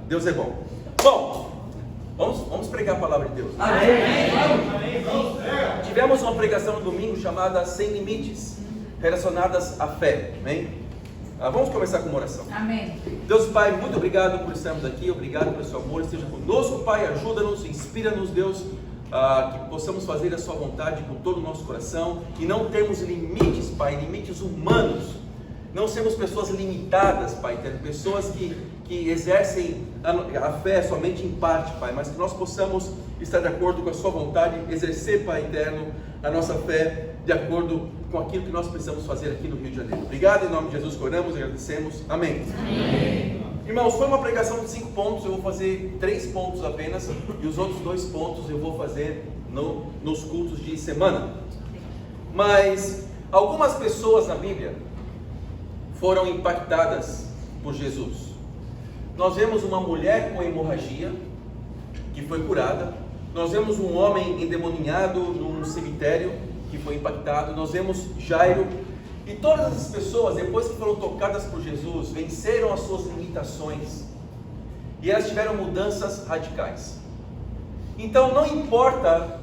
Deus é bom. Bom, vamos pregar a palavra de Deus. Amém. Tivemos uma pregação no domingo chamada Sem Limites, relacionadas à fé. Amém? Vamos começar com uma oração. Amém. Deus Pai, muito obrigado por estarmos aqui, obrigado pelo seu amor, esteja conosco, Pai, ajuda-nos, inspira-nos, Deus, que possamos fazer a sua vontade com todo o nosso coração e não termos limites, Pai, limites humanos, não sermos pessoas limitadas, Pai, pessoas que exercem a fé somente em parte, Pai, mas que nós possamos estar de acordo com a sua vontade, exercer, Pai eterno, a nossa fé de acordo com aquilo que nós precisamos fazer aqui no Rio de Janeiro. Obrigado, em nome de Jesus, oramos e agradecemos. Amém. Amém. Irmãos, foi uma pregação de 5 pontos, eu vou fazer 3 pontos apenas, e os outros 2 pontos eu vou fazer nos cultos de semana. Mas algumas pessoas na Bíblia foram impactadas por Jesus. Nós vemos uma mulher com hemorragia, que foi curada. Nós vemos um homem endemoniado num cemitério, que foi impactado. Nós vemos Jairo. E todas essas pessoas, depois que foram tocadas por Jesus, venceram as suas limitações. E elas tiveram mudanças radicais. Então não importa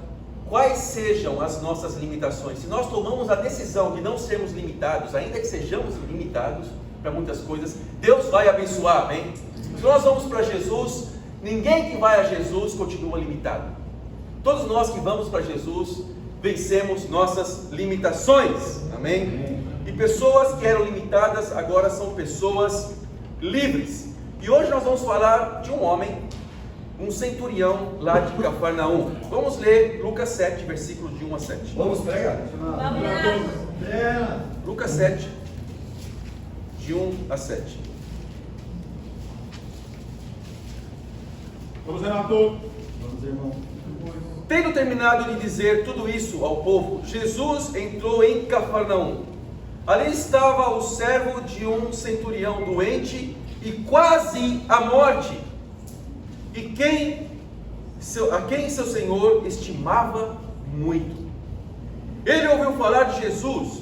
quais sejam as nossas limitações, se nós tomamos a decisão de não sermos limitados, ainda que sejamos limitados para muitas coisas, Deus vai abençoar, amém? Se nós vamos para Jesus, ninguém que vai a Jesus continua limitado. Todos nós que vamos para Jesus, vencemos nossas limitações, amém? E pessoas que eram limitadas, agora são pessoas livres. E hoje nós vamos falar de um homem, um centurião lá de Cafarnaum. Vamos ler Lucas 7, versículos de 1 a 7. Vamos pregar? Lucas 7, de 1 a 7. Vamos, Renato. Vamos, irmão. Tendo terminado de dizer tudo isso ao povo, Jesus entrou em Cafarnaum. Ali estava o servo de um centurião doente e quase à morte, e a quem seu senhor estimava muito. Ele ouviu falar de Jesus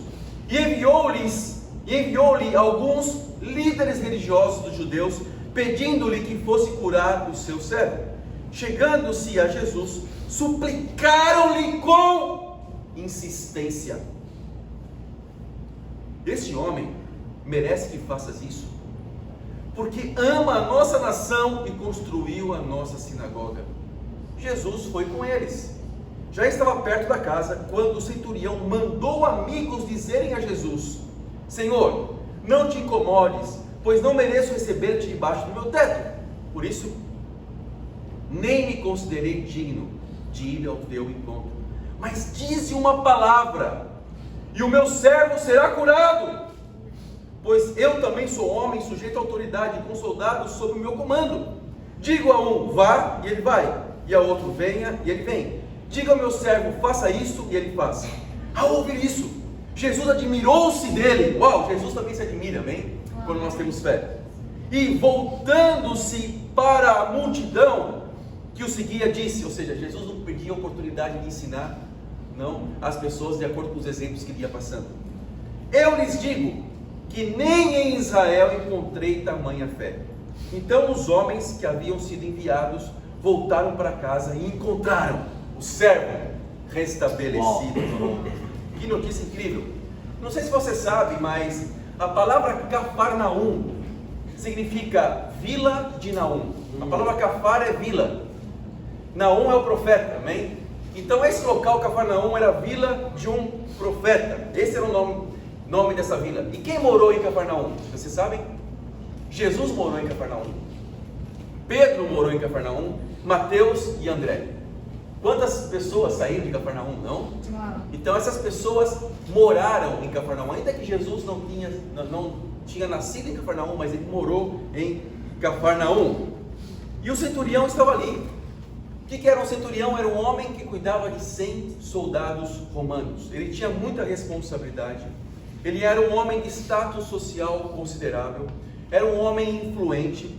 e enviou-lhe alguns líderes religiosos dos judeus, pedindo-lhe que fosse curar o seu servo. Chegando-se a Jesus, suplicaram-lhe com insistência: este homem merece que faças isso, porque ama a nossa nação e construiu a nossa sinagoga. Jesus foi com eles. Já estava perto da casa, quando o centurião mandou amigos dizerem a Jesus: Senhor, não te incomodes, pois não mereço receber-te debaixo do meu teto. Por isso, nem me considerei digno de ir ao teu encontro. Mas dize uma palavra, e o meu servo será curado. Pois eu também sou homem, sujeito à autoridade, com soldados sob o meu comando. Digo a um, vá, e ele vai. E a outro, venha, e ele vem. Diga ao meu servo, faça isso, e ele faz. Ao ouvir isso, Jesus admirou-se dele. Uau, Jesus também se admira, amém? Quando nós temos fé. E voltando-se para a multidão que o seguia, disse, ou seja, Jesus não perdia a oportunidade de ensinar, não, as pessoas de acordo com os exemplos que ele ia passando. Eu lhes digo que nem em Israel encontrei tamanha fé. Então os homens que haviam sido enviados voltaram para casa e encontraram o servo restabelecido. Que notícia incrível! Não sei se você sabe, mas a palavra Cafarnaum significa vila de Naum. A palavra Cafar é vila, Naum é o profeta, amém? Então esse local, Cafarnaum, era a vila de um profeta. Esse era o nome dessa vila. E quem morou em Cafarnaum? Vocês sabem? Jesus morou em Cafarnaum. Pedro morou em Cafarnaum. Mateus e André. Quantas pessoas saíram de Cafarnaum? Não? Então essas pessoas moraram em Cafarnaum. Ainda que Jesus não tinha nascido em Cafarnaum, mas ele morou em Cafarnaum. E o centurião estava ali. O que era um centurião? Era um homem que cuidava de 100 soldados romanos. Ele tinha muita responsabilidade. Ele era um homem de status social considerável. Era um homem influente.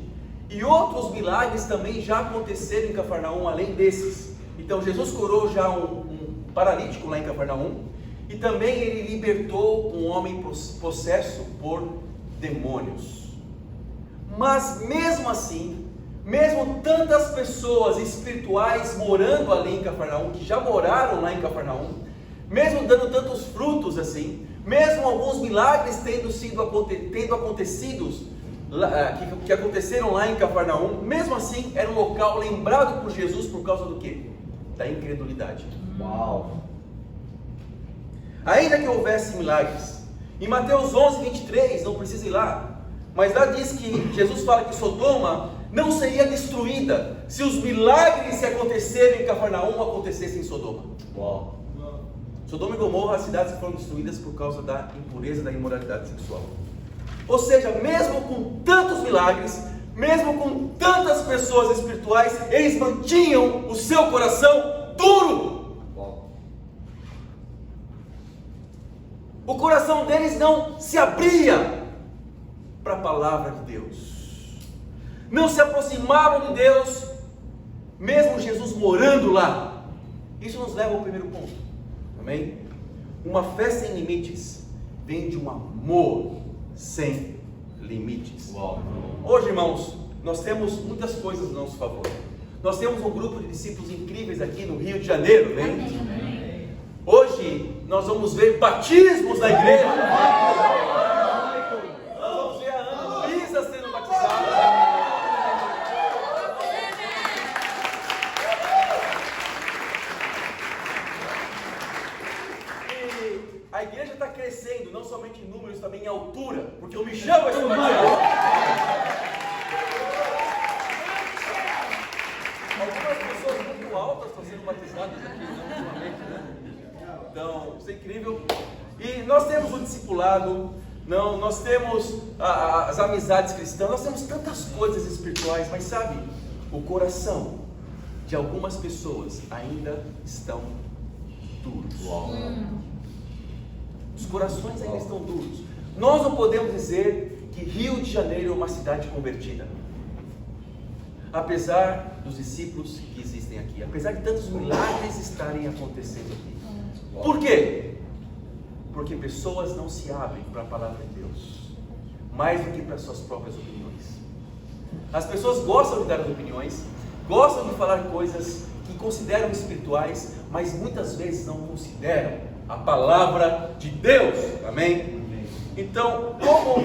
E outros milagres também já aconteceram em Cafarnaum, além desses. Então Jesus curou já um paralítico lá em Cafarnaum. E também ele libertou um homem possesso por demônios. Mas mesmo assim, mesmo tantas pessoas espirituais morando ali em Cafarnaum, que já moraram lá em Cafarnaum, mesmo dando tantos frutos assim, mesmo alguns milagres tendo acontecido, que aconteceram lá em Cafarnaum, mesmo assim era um local lembrado por Jesus por causa do quê? Da incredulidade. Uau! Ainda que houvesse milagres, em Mateus 11, 23, não precisa ir lá, mas lá diz que Jesus fala que Sodoma não seria destruída se os milagres que aconteceram em Cafarnaum acontecessem em Sodoma. Uau! Sodoma e Gomorra, as cidades que foram destruídas por causa da impureza, da imoralidade sexual. Ou seja, mesmo com tantos milagres, mesmo com tantas pessoas espirituais, eles mantinham o seu coração duro. Uau! O coração deles não se abria para a palavra de Deus, não se aproximavam de Deus, mesmo Jesus morando lá. Isso nos leva ao primeiro ponto. Amém? Uma fé sem limites vem de um amor sem limites. Uau! Hoje, irmãos, nós temos muitas coisas a nosso favor. Nós temos um grupo de discípulos incríveis aqui no Rio de Janeiro, amém? Hoje nós vamos ver batismos na igreja. Nós vamos ver a Ana Luísa sendo batizada. A igreja está crescendo, não somente em números, também em altura, porque o Michel vai ser batizado. Algumas pessoas muito altas estão sendo batizadas aqui, ultimamente, né? Então, isso é incrível. E nós temos o discipulado, nós temos as amizades cristãs, nós temos tantas coisas espirituais, mas sabe, o coração de algumas pessoas ainda estão duros. Uau! Os corações ainda estão duros. Nós não podemos dizer que Rio de Janeiro é uma cidade convertida, apesar dos discípulos que existem aqui, apesar de tantos milagres estarem acontecendo aqui. Por quê? Porque pessoas não se abrem para a palavra de Deus, mais do que para suas próprias opiniões. As pessoas gostam de dar opiniões, gostam de falar coisas que consideram espirituais, mas muitas vezes não consideram a palavra de Deus. Amém? Então, como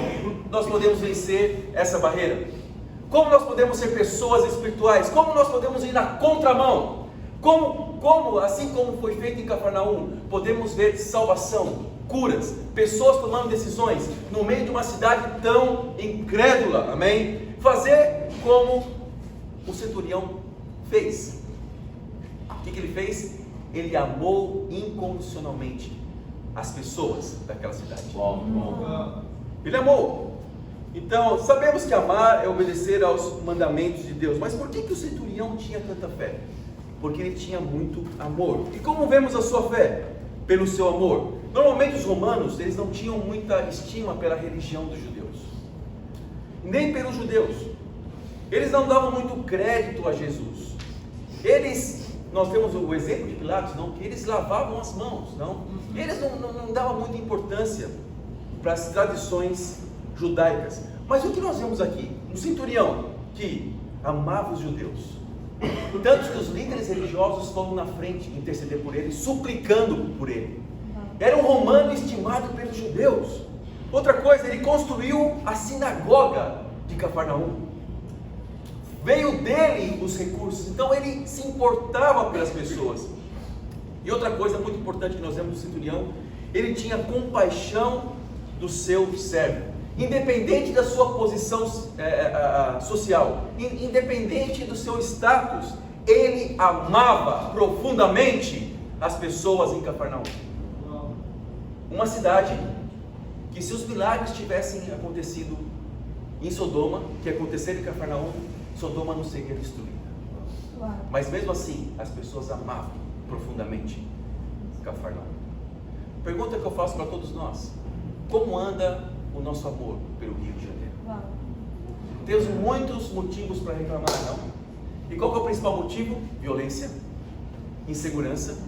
nós podemos vencer essa barreira? Como nós podemos ser pessoas espirituais? Como nós podemos ir na contramão? Como, assim como foi feito em Cafarnaum, podemos ver salvação, curas, pessoas tomando decisões no meio de uma cidade tão incrédula? Amém? Fazer como o centurião fez. O que ele fez? Ele amou incondicionalmente as pessoas daquela cidade. Ele amou. Então, sabemos que amar é obedecer aos mandamentos de Deus. Mas por que o centurião tinha tanta fé? Porque ele tinha muito amor. E como vemos a sua fé? Pelo seu amor. Normalmente os romanos, eles não tinham muita estima pela religião dos judeus, nem pelos judeus. Eles não davam muito crédito a Jesus. Nós temos o exemplo de Pilatos, não, que eles lavavam as mãos, não. Eles não davam muita importância para as tradições judaicas. Mas o que nós vemos aqui? Um centurião que amava os judeus, tanto que os líderes religiosos foram na frente interceder por ele, suplicando por ele. Era um romano estimado pelos judeus. Outra coisa, ele construiu a sinagoga de Cafarnaum. Veio dele os recursos, então ele se importava pelas pessoas. E outra coisa muito importante que nós vemos no centurião, ele tinha compaixão do seu servo, independente da sua posição social, independente do seu status, ele amava profundamente as pessoas em Cafarnaum. Uma cidade que, se os milagres tivessem acontecido em Sodoma, que aconteceram em Cafarnaum, Sodoma não seria destruída. Mas mesmo assim, as pessoas amavam profundamente Cafarnaum. Pergunta que eu faço para todos nós: como anda o nosso amor pelo Rio de Janeiro? Temos muitos motivos para reclamar, não? E qual que é o principal motivo? Violência, insegurança,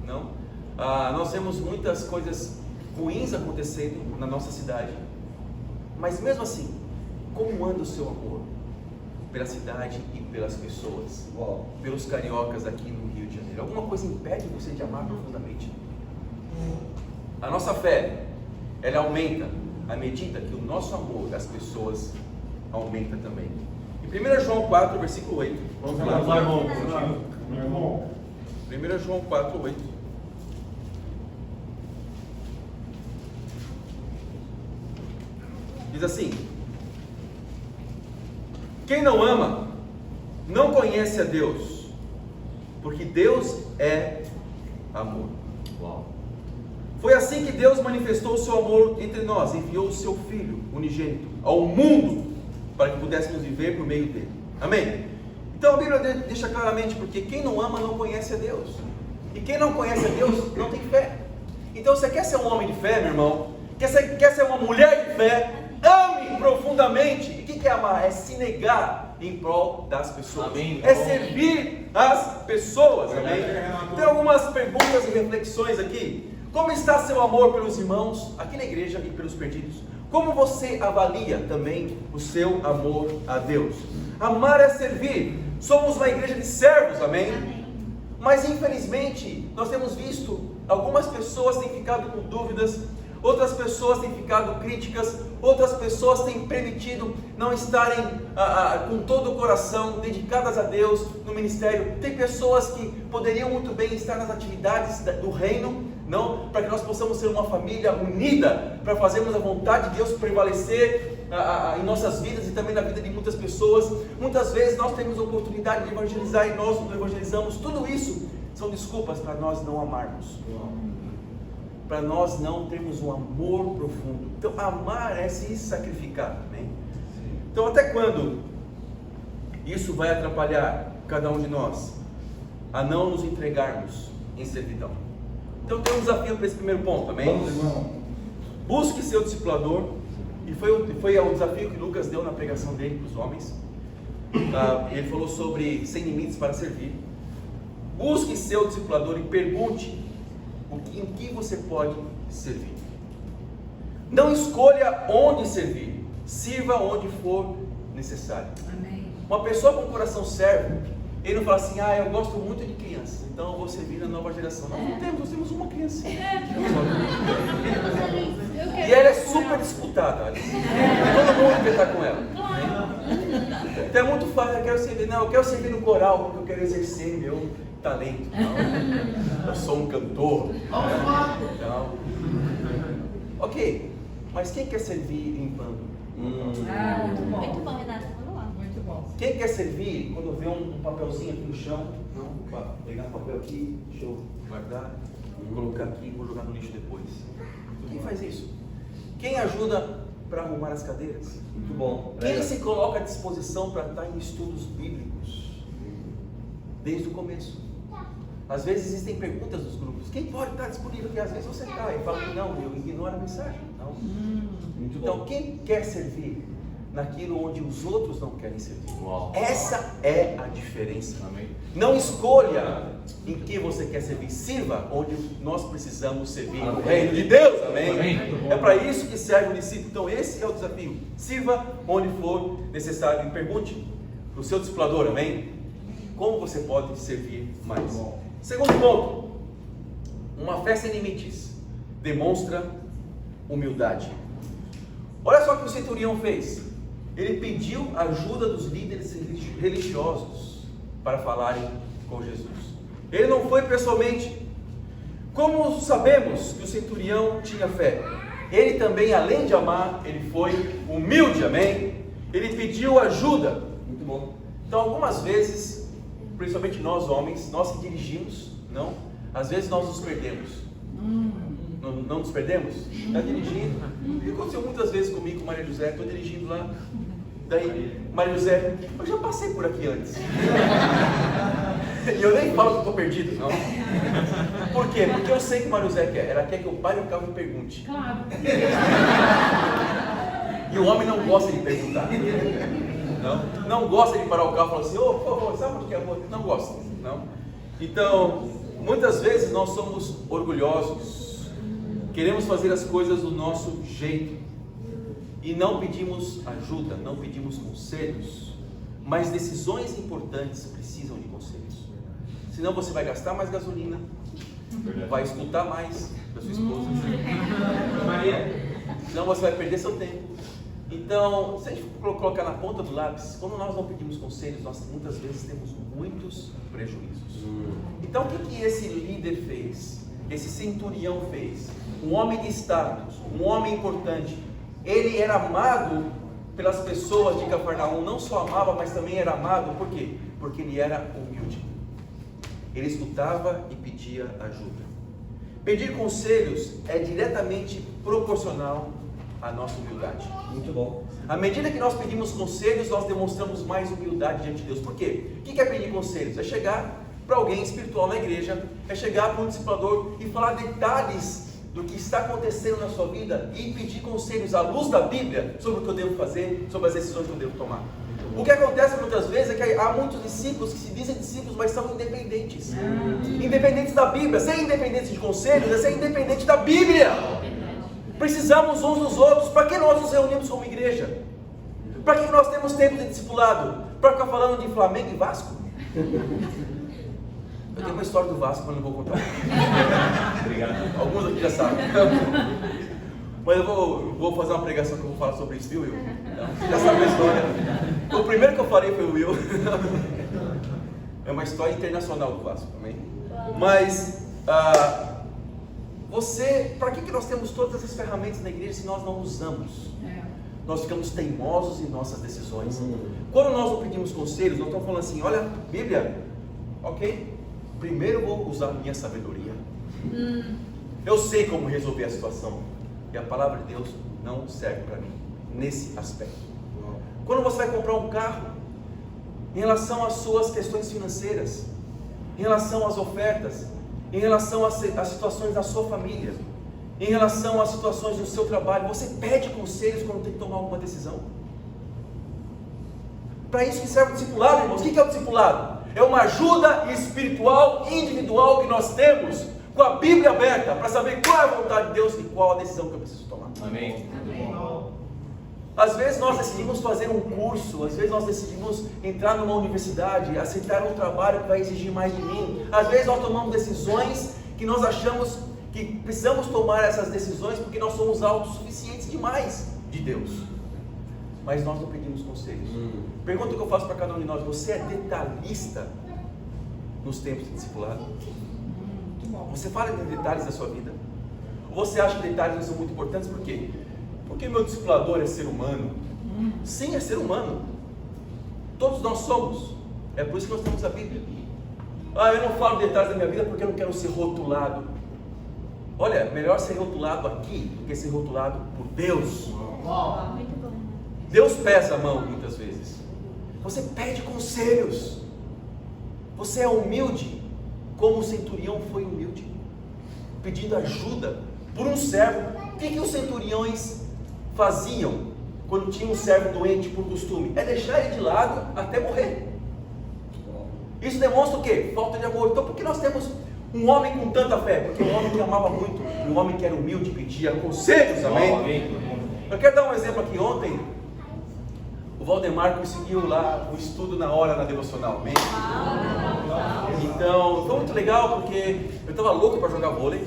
não? Nós vemos muitas coisas ruins acontecendo na nossa cidade. Mas mesmo assim, como anda o seu amor? pela cidade e pelas pessoas, pelos cariocas aqui no Rio de Janeiro? Alguma coisa impede você de amar profundamente? A nossa fé, ela aumenta à medida que o nosso amor das pessoas aumenta também. Em 1 João 4, versículo 8. Vamos lá, irmão. 1 João 4, 8. Diz assim: quem não ama, não conhece a Deus, porque Deus é amor. Foi assim que Deus manifestou o seu amor entre nós, enviou o seu Filho unigênito ao mundo, para que pudéssemos viver por meio dele. Amém? Então a Bíblia deixa claramente, porque quem não ama não conhece a Deus, e quem não conhece a Deus não tem fé. Então você quer ser um homem de fé, meu irmão? Quer ser uma mulher de fé? Ame profundamente. E o que é amar? É se negar em prol das pessoas. Amém. É servir as pessoas. Amém? Tem algumas perguntas e reflexões aqui. Como está seu amor pelos irmãos aqui na igreja e pelos perdidos? Como você avalia também o seu amor a Deus? Amar é servir. Somos uma igreja de servos, amém? Mas infelizmente nós temos visto algumas pessoas têm ficado com dúvidas, outras pessoas têm ficado críticas, outras pessoas têm permitido não estarem com todo o coração dedicadas a Deus no ministério. Tem pessoas que poderiam muito bem estar nas atividades do reino, não, para que nós possamos ser uma família unida, para fazermos a vontade de Deus prevalecer em nossas vidas e também na vida de muitas pessoas. Muitas vezes nós temos a oportunidade de evangelizar e nós não evangelizamos. Tudo isso são desculpas para nós não amarmos, para nós não termos um amor profundo. Então amar é se sacrificar, amém? Então até quando isso vai atrapalhar cada um de nós a não nos entregarmos em servidão? Então tem um desafio para esse primeiro ponto, amém? Vamos, irmão. Busque seu discipulador, e foi o desafio que Lucas deu na pregação dele para os homens. Ele falou sobre sem limites para servir. Busque seu discipulador e pergunte em que você pode servir. Não escolha onde servir, sirva onde for necessário. Amém. Uma pessoa com coração servo, ele não fala assim: eu gosto muito de criança, então eu vou servir na nova geração. Nós temos uma criancinha. E ela é super disputada, olha. Todo mundo quer estar com ela. Então é muito fácil: eu quero servir no coral porque eu quero exercer meu talento. Não, eu sou um cantor. Não. Ok, mas quem quer servir limpando? Muito bom, Renato. Vamos lá. Muito bom. Quem quer servir quando vê um papelzinho aqui no chão? Não, pegar um papel aqui, deixa eu guardar, vou colocar aqui, vou jogar no lixo depois. Quem faz isso? Quem ajuda para arrumar as cadeiras? Muito bom. Quem se coloca à disposição para estar em estudos bíblicos desde o começo? Às vezes existem perguntas nos grupos: quem pode estar disponível? Porque às vezes você está e fala que não, eu ignoro a mensagem. Não. Então quem quer servir naquilo onde os outros não querem servir? Essa é a diferença. Amém. Não escolha em que você quer servir, sirva onde nós precisamos servir. No reino de Deus. Amém. Amém. É para isso que serve o discípulo. Então esse é o desafio: sirva onde for necessário e pergunte para o seu discipulador, amém, como você pode servir mais. Segundo ponto: uma fé sem limites demonstra humildade. Olha só o que o centurião fez. Ele pediu ajuda dos líderes religiosos para falarem com Jesus. Ele não foi pessoalmente. Como sabemos que o centurião tinha fé? Ele também, além de amar, ele foi humilde, amém? Ele pediu ajuda. Muito bom. Então algumas vezes, principalmente nós homens, nós que dirigimos, não? Às vezes nós nos perdemos. Não nos perdemos? Está dirigindo. E aconteceu muitas vezes comigo, com Maria José. Estou dirigindo lá. Daí, Maria José: eu já passei por aqui antes. E eu nem falo que eu estou perdido, não. Por quê? Porque eu sei que Maria José quer. Ela quer que eu pare o carro e pergunte. Claro. E o homem não gosta de perguntar. Não gosta de parar o carro e falar assim: por favor, sabe onde que é? Não gosta. Não. Então, muitas vezes nós somos orgulhosos. Queremos fazer as coisas do nosso jeito e não pedimos ajuda, não pedimos conselhos. Mas decisões importantes precisam de conselhos. Senão você vai gastar mais gasolina, vai escutar mais da sua esposa, senão você vai perder seu tempo. Então, se a gente colocar na ponta do lápis, quando nós não pedimos conselhos, nós muitas vezes temos muitos prejuízos. Então, o que esse líder fez? Esse centurião fez? Um homem de status, um homem importante. Ele era amado pelas pessoas de Cafarnaum, não só amava, mas também era amado, por quê? Porque ele era humilde. Ele escutava e pedia ajuda. Pedir conselhos é diretamente proporcional à nossa humildade. Muito bom. À medida que nós pedimos conselhos, nós demonstramos mais humildade diante de Deus. Por quê? O que é pedir conselhos? É chegar para alguém espiritual na igreja, é chegar para um discipulador e falar detalhes do que está acontecendo na sua vida e pedir conselhos à luz da Bíblia sobre o que eu devo fazer, sobre as decisões que eu devo tomar. O que acontece muitas vezes é que há muitos discípulos que se dizem discípulos, mas são independentes. Independentes da Bíblia. Ser independente de conselhos é ser independente da Bíblia. Precisamos uns dos outros. Para que nós nos reunimos como igreja? Para que nós temos tempo de discipulado? Para ficar falando de Flamengo e Vasco? Eu tenho uma história do Vasco, mas não vou contar. Obrigado. Alguns aqui já sabem. Mas eu vou fazer uma pregação que eu vou falar sobre isso, viu, Will? Você já sabe a história. O primeiro que eu falei foi o Will. É uma história internacional do Vasco também. Mas, para que nós temos todas essas ferramentas na igreja se nós não usamos? Nós ficamos teimosos em nossas decisões. Quando nós não pedimos conselhos, nós estamos falando assim, olha, Bíblia, ok? Primeiro eu vou usar a minha sabedoria. Eu sei como resolver a situação. E a palavra de Deus não serve para mim nesse aspecto. Quando você vai comprar um carro, em relação às suas questões financeiras, em relação às ofertas, em relação às situações da sua família, em relação às situações do seu trabalho, você pede conselhos quando tem que tomar alguma decisão. Para isso que serve o discipulado, irmãos. O que é o discipulado? É uma ajuda espiritual, individual que nós temos com a Bíblia aberta, para saber qual é a vontade de Deus e qual a decisão que eu preciso tomar. Amém. Às vezes nós decidimos fazer um curso, às vezes nós decidimos entrar numa universidade, aceitar um trabalho que vai exigir mais de mim. Às vezes nós tomamos decisões que nós achamos que precisamos tomar essas decisões porque nós somos autossuficientes demais de Deus. Mas nós não pedimos conselhos. Pergunta que eu faço para cada um de nós: você é detalhista nos tempos de discipulado? Você fala de detalhes da sua vida? Ou você acha que detalhes não são muito importantes? Por quê? Porque meu discipulador é ser humano. Sim, é ser humano. Todos nós somos. É por isso que nós temos a Bíblia. Eu não falo detalhes da minha vida porque eu não quero ser rotulado. Olha, melhor ser rotulado aqui do que ser rotulado por Deus. Deus pesa a mão muitas vezes. Você pede conselhos. Você é humilde, como o centurião foi humilde, pedindo ajuda por um servo. O que os centuriões faziam quando tinha um servo doente por costume? É deixar ele de lado até morrer. Isso demonstra o quê? Falta de amor. Então por que nós temos um homem com tanta fé? Porque um homem que amava muito, um homem que era humilde, pedia conselhos, amém? Eu quero dar um exemplo aqui. Ontem o Valdemar conseguiu lá o estudo na hora na devocional, amém? Então foi muito legal porque eu estava louco para jogar vôlei,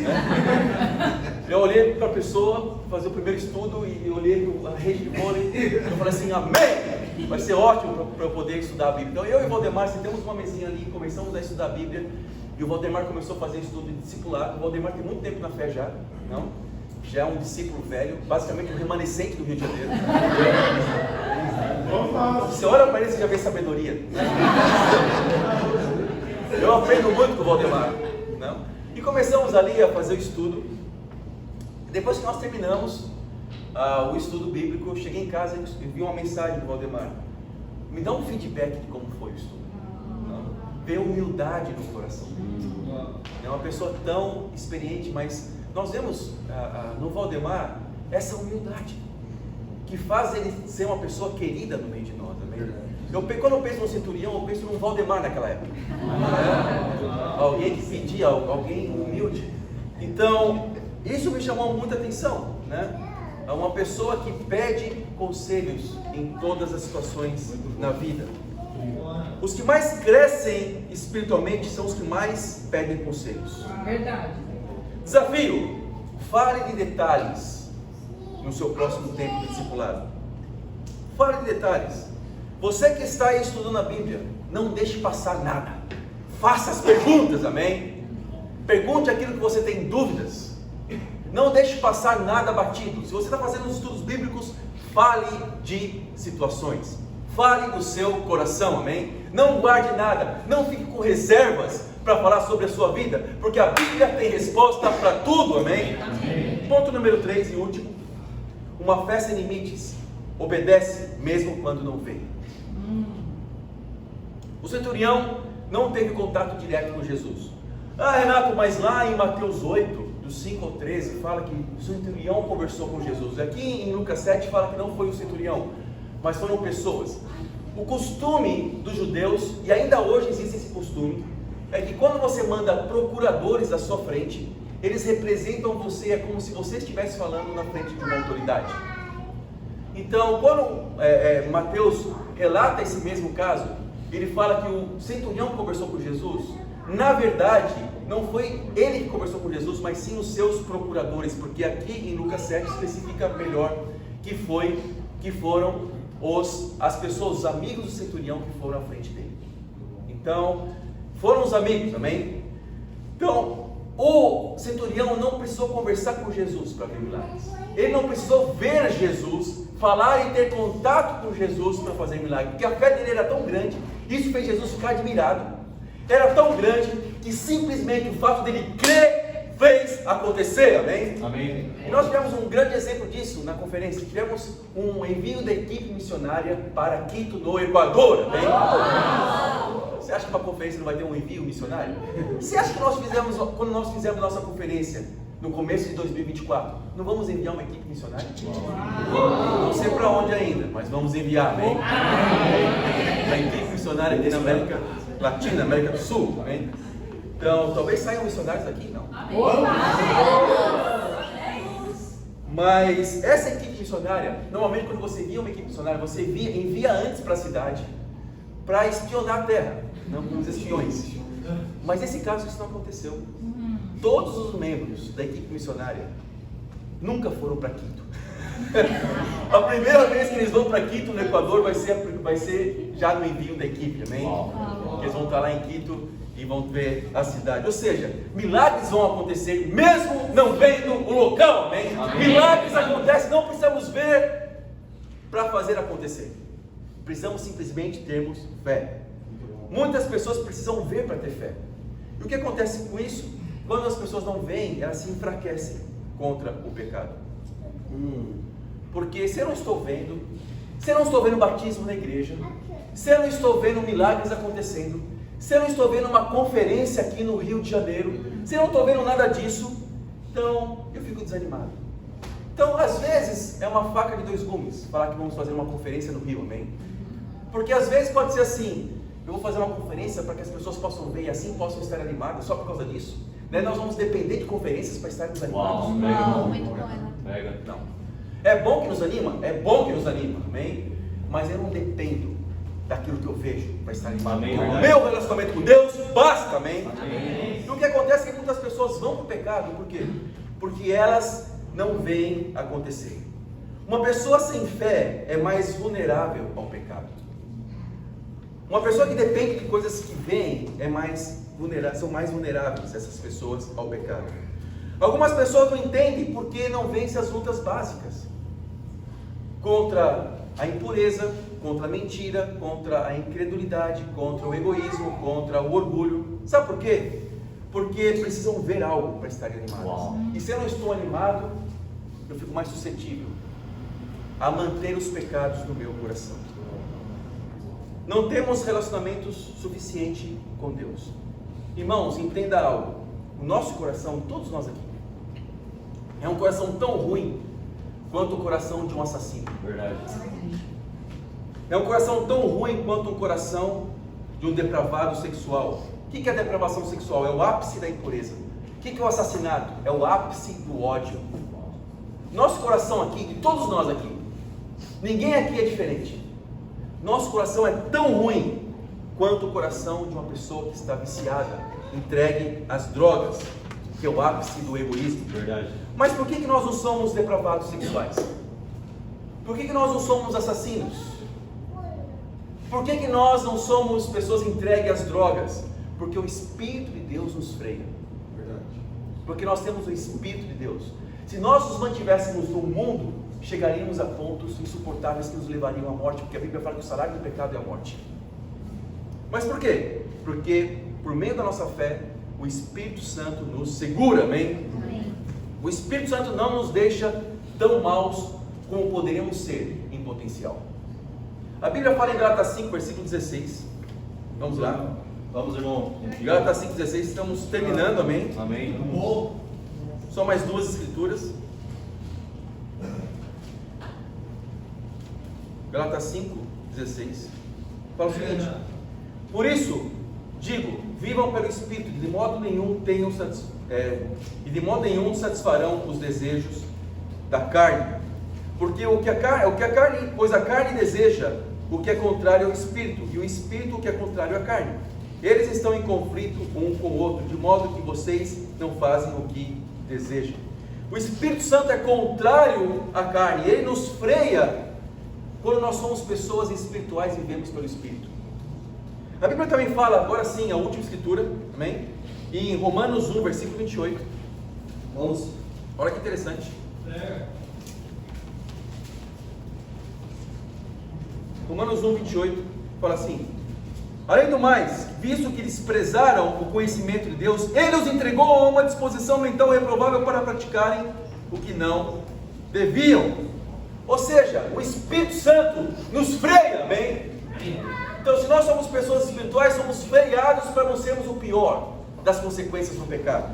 né? Eu olhei para a pessoa fazer o primeiro estudo e olhei a rede de vôlei. Eu falei assim, amém! Vai ser ótimo para eu poder estudar a Bíblia. Então eu e o Valdemar sentamos uma mesinha ali, começamos a estudar a Bíblia. E o Valdemar começou a fazer estudo de discipulado. O Valdemar tem muito tempo na fé já, não? Já é um discípulo velho, basicamente um remanescente do Rio de Janeiro. Você olha para ele e já vê sabedoria. Eu aprendo muito com o Valdemar, não? E começamos ali a fazer o estudo. Depois que nós terminamos o estudo bíblico, eu cheguei em casa e vi uma mensagem do Valdemar. Me dá um feedback de como foi o estudo. Ver humildade no coração. É uma pessoa tão experiente, mas nós vemos no Valdemar essa humildade que faz ele ser uma pessoa querida no meio de nós. Quando eu penso no centurião, eu penso no Valdemar naquela época. Alguém que pedia, alguém humilde. Então, isso me chamou muita atenção, né? Uma pessoa que pede conselhos em todas as situações na vida. Os que mais crescem espiritualmente são os que mais pedem conselhos. Verdade. Desafio: fale de detalhes no seu próximo tempo de discipulado. Fale de detalhes. Você que está aí estudando a Bíblia, não deixe passar nada. Faça as perguntas, amém? Pergunte aquilo que você tem dúvidas. Não deixe passar nada batido. Se você está fazendo os estudos bíblicos, fale de situações. Fale do seu coração, amém? Não guarde nada. Não fique com reservas para falar sobre a sua vida, porque a Bíblia tem resposta para tudo, amém? Amém? Ponto número 3 e último: uma fé sem limites obedece mesmo quando não vê. O centurião não teve contato direto com Jesus. Renato, mas lá em Mateus 8, dos 5 ao 13, fala que o centurião conversou com Jesus. Aqui em Lucas 7 fala que não foi o centurião, mas foram pessoas. O costume dos judeus, e ainda hoje existe esse costume, é que quando você manda procuradores à sua frente, eles representam você, é como se você estivesse falando na frente de uma autoridade. Então, quando Mateus relata esse mesmo caso, ele fala que o centurião conversou com Jesus. Na verdade, não foi ele que conversou com Jesus, mas sim os seus procuradores, porque aqui em Lucas 7 especifica melhor que foram as pessoas, os amigos do centurião que foram à frente dele. Então, foram os amigos, amém? Então, o centurião não precisou conversar com Jesus para ver milagres. Ele não precisou ver Jesus, falar e ter contato com Jesus para fazer milagre, porque a fé dele era tão grande, isso fez Jesus ficar admirado. Era tão grande que simplesmente o fato dele crer fez acontecer, amém? Amém. E nós tivemos um grande exemplo disso na conferência. Tivemos um envio da equipe missionária para Quito, no Equador, amém? Você acha que uma conferência não vai ter um envio missionário? Você acha que quando nós fizemos nossa conferência no começo de 2024, não vamos enviar uma equipe missionária? Não sei para onde ainda, mas vamos enviar, amém? A equipe missionária aqui na América Latina, América do Sul, amém? Então, talvez saiam missionários daqui, não. Mas essa equipe missionária, normalmente quando você envia uma equipe missionária, você envia antes para a cidade, para espionar a terra, não com os espiões. Mas nesse caso isso não aconteceu. Todos os membros da equipe missionária nunca foram para Quito. A primeira vez que eles vão para Quito, no Equador, vai ser já no envio da equipe, amém? Eles vão estar lá em Quito e vão ver a cidade. Ou seja, milagres vão acontecer mesmo não vendo o local, amém? Milagres acontecem, não precisamos ver para fazer acontecer. Precisamos simplesmente termos fé. Muitas pessoas precisam ver para ter fé. E o que acontece com isso? Quando as pessoas não veem, elas se enfraquecem contra o pecado. Porque se eu não estou vendo batismo na igreja, se eu não estou vendo milagres acontecendo, se eu não estou vendo uma conferência aqui no Rio de Janeiro, se eu não estou vendo nada disso, então eu fico desanimado. Então, às vezes, é uma faca de dois gumes falar que vamos fazer uma conferência no Rio, amém? Porque às vezes pode ser assim: eu vou fazer uma conferência para que as pessoas possam ver e assim possam estar animadas só por causa disso. Nós vamos depender de conferências para estarmos animados. Não, muito bom. Não. É bom que nos anima? É bom que nos anima, amém? Mas eu não dependo daquilo que eu vejo para estar animado. Amém, o meu relacionamento com Deus basta, amém? Amém. E o que acontece é que muitas pessoas vão para o pecado, por quê? Porque elas não veem acontecer. Uma pessoa sem fé é mais vulnerável ao pecado. Uma pessoa que depende de coisas que vêm são mais vulneráveis, essas pessoas, ao pecado. Algumas pessoas não entendem porque não vencem as lutas básicas contra a impureza, contra a mentira, contra a incredulidade, contra o egoísmo, contra o orgulho. Sabe por quê? Porque precisam ver algo para estarem animados. E se eu não estou animado, eu fico mais suscetível a manter os pecados no meu coração. Não temos relacionamentos suficientes com Deus. Irmãos, entenda algo. O nosso coração, todos nós aqui, é um coração tão ruim quanto o coração de um assassino. Verdade. É um coração tão ruim quanto o coração de um depravado sexual. O que é a depravação sexual? É o ápice da impureza. O que é o assassinato? É o ápice do ódio. Nosso coração aqui, de todos nós aqui, Ninguém aqui é diferente. Nosso coração é tão ruim quanto o coração de uma pessoa que está viciada, entregue às drogas, que é o ápice do egoísmo. Verdade. Mas por que nós não somos depravados sexuais? Por que nós não somos assassinos? Por que nós não somos pessoas entregues às drogas? Porque o Espírito de Deus nos freia. Verdade. Porque nós temos o Espírito de Deus. Se nós nos mantivéssemos no mundo, chegaríamos a pontos insuportáveis que nos levariam à morte, porque a Bíblia fala que o salário do pecado é a morte. Mas por quê? Porque por meio da nossa fé, o Espírito Santo nos segura, amém? Amém. O Espírito Santo não nos deixa tão maus como poderíamos ser em potencial. A Bíblia fala em Gálatas 5, versículo 16. Vamos lá. Vamos, irmão. Gálatas 5, 16, estamos terminando, amém? Amém. Só mais duas escrituras. Gálatas 5, 16. Fala o seguinte: por isso, digo, vivam pelo Espírito, e de modo nenhum satisfarão os desejos da carne. Porque pois a carne deseja o que é contrário ao Espírito, e o Espírito o que é contrário à carne. Eles estão em conflito um com o outro, de modo que vocês não fazem o que desejam. O Espírito Santo é contrário à carne, ele nos freia quando nós somos pessoas espirituais e vivemos pelo Espírito. A Bíblia também fala, agora sim, a última escritura, amém? Em Romanos 1, versículo 28. Vamos. Olha que interessante. Romanos 1, 28, fala assim: além do mais, visto que desprezaram o conhecimento de Deus, Ele os entregou a uma disposição mental reprovável para praticarem o que não deviam. Ou seja, o Espírito Santo nos freia, amém? Então, se nós somos pessoas espirituais, somos freados para não sermos o pior das consequências do pecado.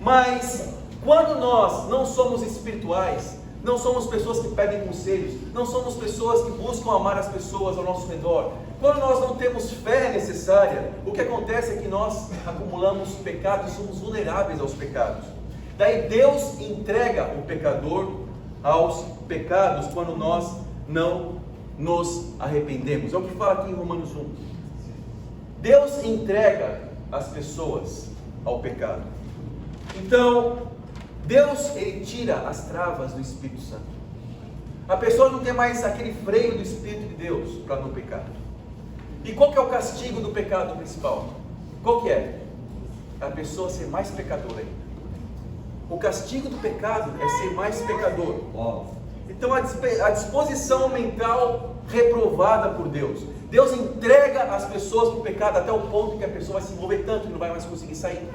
Mas, quando nós não somos espirituais, não somos pessoas que pedem conselhos, não somos pessoas que buscam amar as pessoas ao nosso redor, quando nós não temos fé necessária, o que acontece é que nós acumulamos pecados e somos vulneráveis aos pecados. Daí Deus entrega o pecador aos pecados quando nós não nos arrependemos. É o que fala aqui em Romanos 1. Deus entrega as pessoas ao pecado. Então, Deus, ele tira as travas do Espírito Santo. A pessoa não tem mais aquele freio do Espírito de Deus para não pecar. E qual que é o castigo do pecado principal? Qual que é? A pessoa ser mais pecadora ainda. O castigo do pecado é ser mais pecador. Então a disposição mental reprovada por Deus. Deus entrega as pessoas para o pecado até o ponto que a pessoa vai se envolver tanto que não vai mais conseguir sair.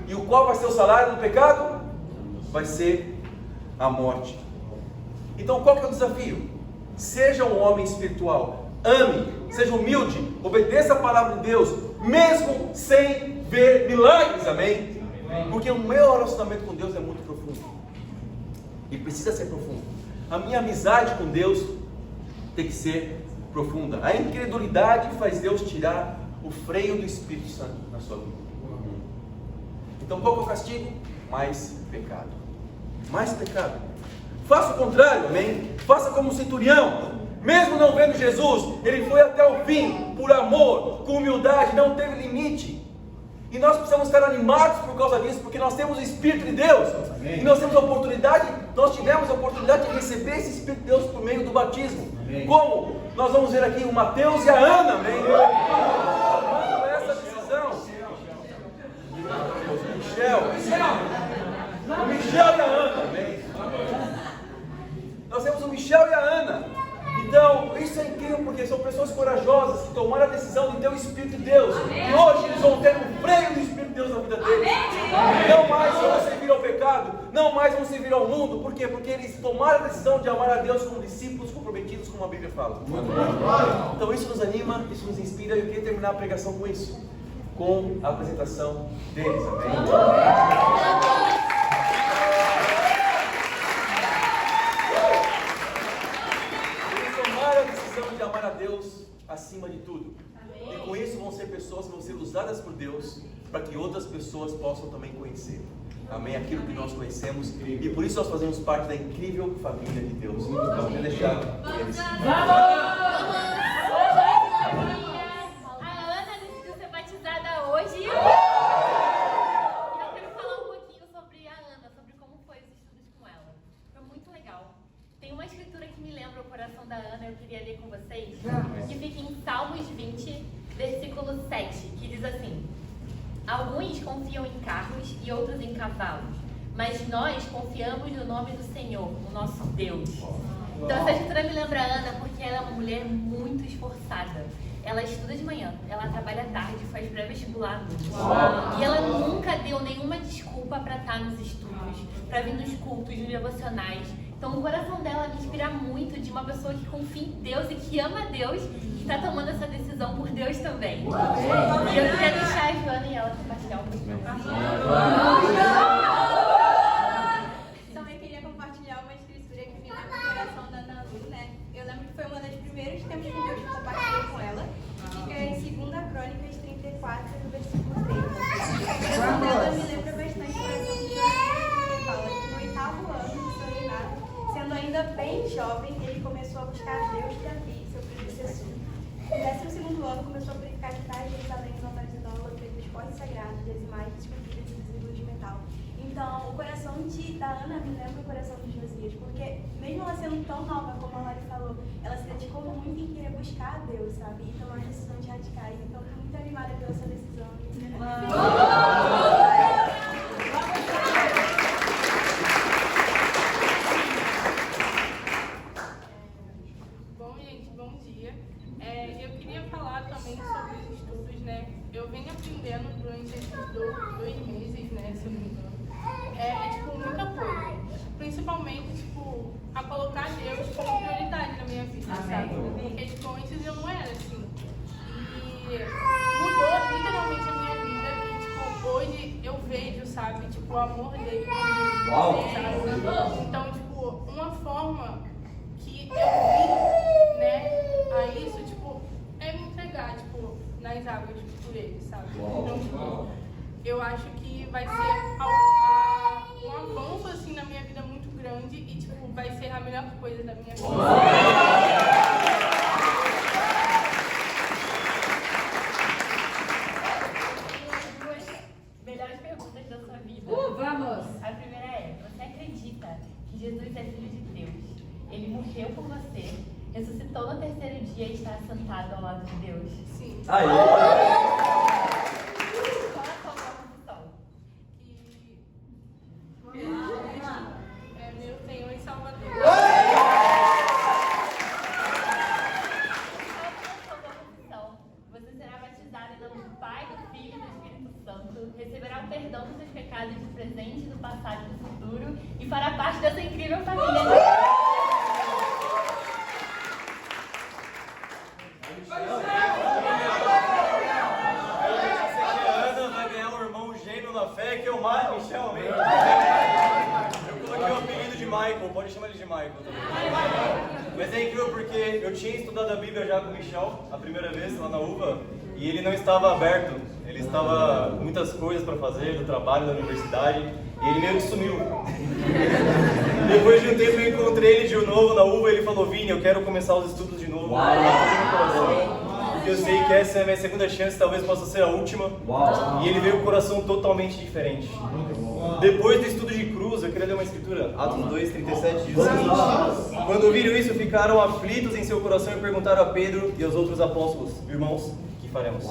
E o qual vai ser o salário do pecado? Vai ser a morte. Então qual que é o desafio? Seja um homem espiritual, ame, seja humilde, obedeça a palavra de Deus, mesmo sem ver milagres, amém? Porque o meu relacionamento com Deus é muito profundo. E precisa ser profundo. A minha amizade com Deus tem que ser profunda. A incredulidade faz Deus tirar o freio do Espírito Santo na sua vida. Então qual que é o castigo? Mais pecado. Mais pecado. Faça o contrário, amém? Faça como o centurião. Mesmo não vendo Jesus, ele foi até o fim, por amor, com humildade, não teve limite. E nós precisamos estar animados por causa disso, porque nós temos o Espírito de Deus. Amém. E nós tivemos a oportunidade de receber esse Espírito de Deus por meio do batismo. Amém. Como? Nós vamos ver aqui o Mateus e a Ana, amém? Tomando essa decisão. O Michel e a Ana, amém? Nós temos o Michel e a Ana. Então, isso é incrível, porque são pessoas corajosas que tomaram a decisão de ter o Espírito de Deus. E hoje eles vão ter um freio do Espírito de Deus na vida deles. Não mais vão servir ao pecado, não mais vão servir ao mundo. Por quê? Porque eles tomaram a decisão de amar a Deus como discípulos comprometidos, como a Bíblia fala. Então isso nos anima, isso nos inspira. E eu queria terminar a pregação com isso, com a apresentação deles. Amém? Amar a Deus acima de tudo. Amém. E com isso vão ser pessoas que vão ser usadas por Deus para que outras pessoas possam também conhecer. Amém? Aquilo que nós conhecemos. E por isso nós fazemos parte da incrível família de Deus. Então, vou deixar eles. A Ana decidiu ser batizada hoje. E eu quero falar um pouquinho sobre a Ana, sobre como foi os estudos com ela. Foi muito legal. Tem uma escritura que me lembra o coração da Ana, eu queria ler com vocês, que fica em Salmos 20, versículo 7, que diz assim: alguns confiam em carros e outros em cavalos, mas nós confiamos no nome do Senhor, o nosso Deus. Então essa escritura me lembra a Ana porque ela é uma mulher muito esforçada. Ela estuda de manhã, ela trabalha à tarde, faz pré-vestibular à noite. E ela nunca deu nenhuma desculpa para estar nos estudos, para vir nos cultos, nos devocionais. Então o coração dela me inspira muito de uma pessoa que confia em Deus e que ama Deus e está tomando essa decisão por Deus também. E eu queria deixar a Joana e ela compartilhar um pouquinho. Também queria compartilhar uma escritura que me lembra o coração da Ana Lu, né? Eu lembro que foi uma das primeiros tempos que Deus compartilhou com ela. Fica em 2 Crônicas 34, no versículo 3. O coração dela me lembra bastante o coração de Joana, que fala que no 8º ano do seu reinado, sendo ainda bem jovem, ele começou a buscar Deus e Davi, seu predecessor. No 12º ano, começou a purificar de trás de Jerusalém os altares idólatras, dos postes sagrados, das imagens esculpidas e dos ídolos de metal. Então, o coração da Ana me lembra o coração de Josias, porque mesmo ela sendo tão nova, como a Lari falou, ela se dedicou muito em querer buscar a Deus, sabe? E tomar decisões radicais. Então, estou muito animada pela sua decisão. Bom, gente, bom dia. Eu queria falar também sobre os estudos, né? Eu venho aprendendo durante esses 2 meses, né, se eu não me engano. Tipo, muita coisa. Principalmente, tipo, a colocar Deus como prioridade na minha vida, sabe? Porque, tipo, antes eu não era assim. E mudou literalmente a minha vida. E, tipo, hoje eu vejo, sabe? Tipo, o amor dele por mim, sabe? Então, tipo, uma forma que eu vi, né, a isso, tipo, é me entregar, tipo, nas águas por ele, sabe? Então, tipo, eu acho que vai ser um avanço, assim, na minha vida muito grande e, tipo, vai ser a melhor coisa da minha vida. Duas melhores perguntas da sua vida. Vamos! A primeira é: você acredita que Jesus é filho de Deus? Ele morreu por você, ressuscitou no 3º dia e está sentado ao lado de Deus? Sim. Aí. Qual é a sua confissão? Que é meu Senhor e Salvador. Você será batizado em nome do Pai, do Filho e do Espírito Santo, receberá o perdão dos seus pecados do presente, do passado e do futuro e fará parte dessa incrível família. Ana vai ganhar um irmão gêmeo na fé que é o Michel, amém? Eu coloquei o apelido de Michael, pode chamar ele de Michael também. Mas é incrível porque eu tinha estudado a Bíblia já com o Michel a primeira vez lá na UVA e ele não estava aberto, ele estava com muitas coisas para fazer do trabalho, da universidade e ele meio que sumiu. Depois de um tempo eu encontrei ele de novo na UVA e ele falou: Vini, eu quero começar os estudos de novo. Porque eu sei que essa é a minha segunda chance, talvez possa ser a última. E ele veio com o coração totalmente diferente. Depois do estudo de cruz, eu queria ler uma escritura, Atos 2:37 diz o seguinte: quando viram isso, ficaram aflitos em seu coração e perguntaram a Pedro e aos outros apóstolos: irmãos, o que faremos?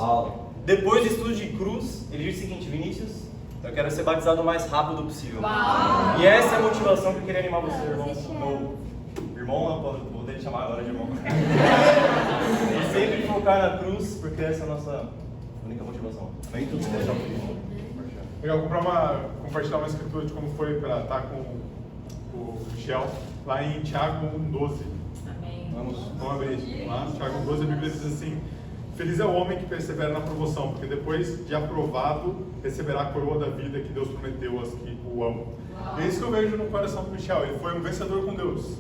Depois do estudo de cruz, ele diz o seguinte: Vinícius, eu quero ser batizado o mais rápido possível. E essa é a motivação que eu queria animar você, irmão. Irmão, não, vou ter que chamar agora de irmão. E sempre focar na cruz, porque essa é a nossa única motivação. Amém? Tudo bem, deixar Legal, compartilhar uma escritura de como foi para estar com o Michel, lá em Tiago 1:12. Amém. Vamos abrir lá. Tiago 1:12, a Bíblia diz assim: feliz é o homem que persevera na provação, porque depois de aprovado, receberá a coroa da vida que Deus prometeu aos que o amam. É isso que eu vejo no coração do Michel. Ele foi um vencedor com Deus.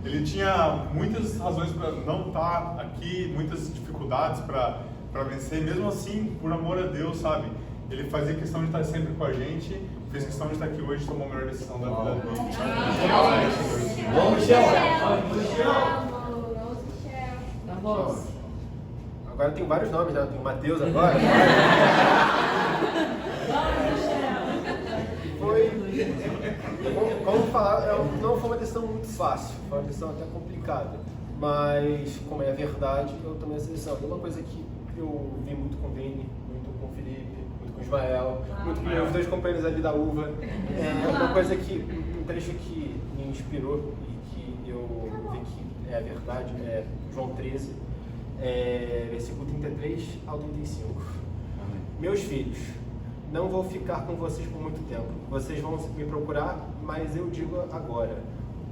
Ele tinha muitas razões para não estar aqui, muitas dificuldades para vencer. Mesmo assim, por amor a Deus, sabe? Ele fazia questão de estar sempre com a gente, fez questão de estar aqui hoje e tomou a melhor decisão da vida dele. Vamos, Michel! Agora tem vários nomes, né? Tem o Matheus agora. Como falar, não foi uma decisão muito fácil, foi uma decisão até complicada. Mas, como é a verdade, eu tomei essa decisão. E uma coisa que eu vi muito com o Vini, muito com o Felipe, muito com o Ismael, muito com meus dois companheiros ali da UVA, uma coisa que, um trecho que me inspirou e que eu vi que é a verdade, é João 13, versículo 33 ao 35. Amém. Meus filhos, não vou ficar com vocês por muito tempo. Vocês vão me procurar, mas eu digo agora,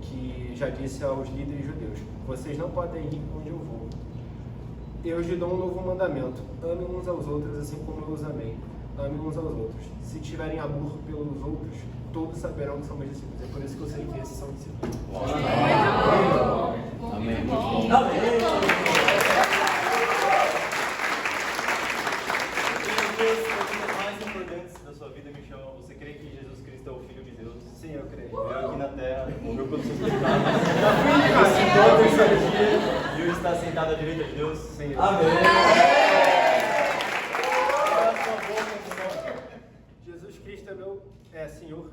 que já disse aos líderes judeus, vocês não podem ir onde eu vou. Eu lhes dou um novo mandamento, amem uns aos outros assim como eu os amei. Amem uns aos outros. Se tiverem amor pelos outros, todos saberão que são meus discípulos. É por isso que eu sei que esses são discípulos. Amém. Amém. Você crê que Jesus Cristo é o Filho de Deus? Sim, eu creio. Veio aqui na terra, morreu pelos seus pecados, ressuscitou no terceiro dia e hoje está sentado à direita de Deus. Sim. Amém. Jesus Cristo é meu Senhor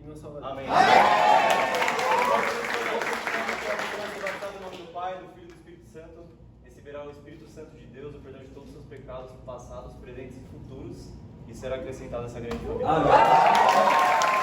e meu Salvador. Amém. Em nome do Pai, do Filho e do Espírito Santo, receberá o Espírito Santo de Deus, o perdão de todos os seus pecados, passados, presentes e futuros, e será acrescentada essa grande família. Amém.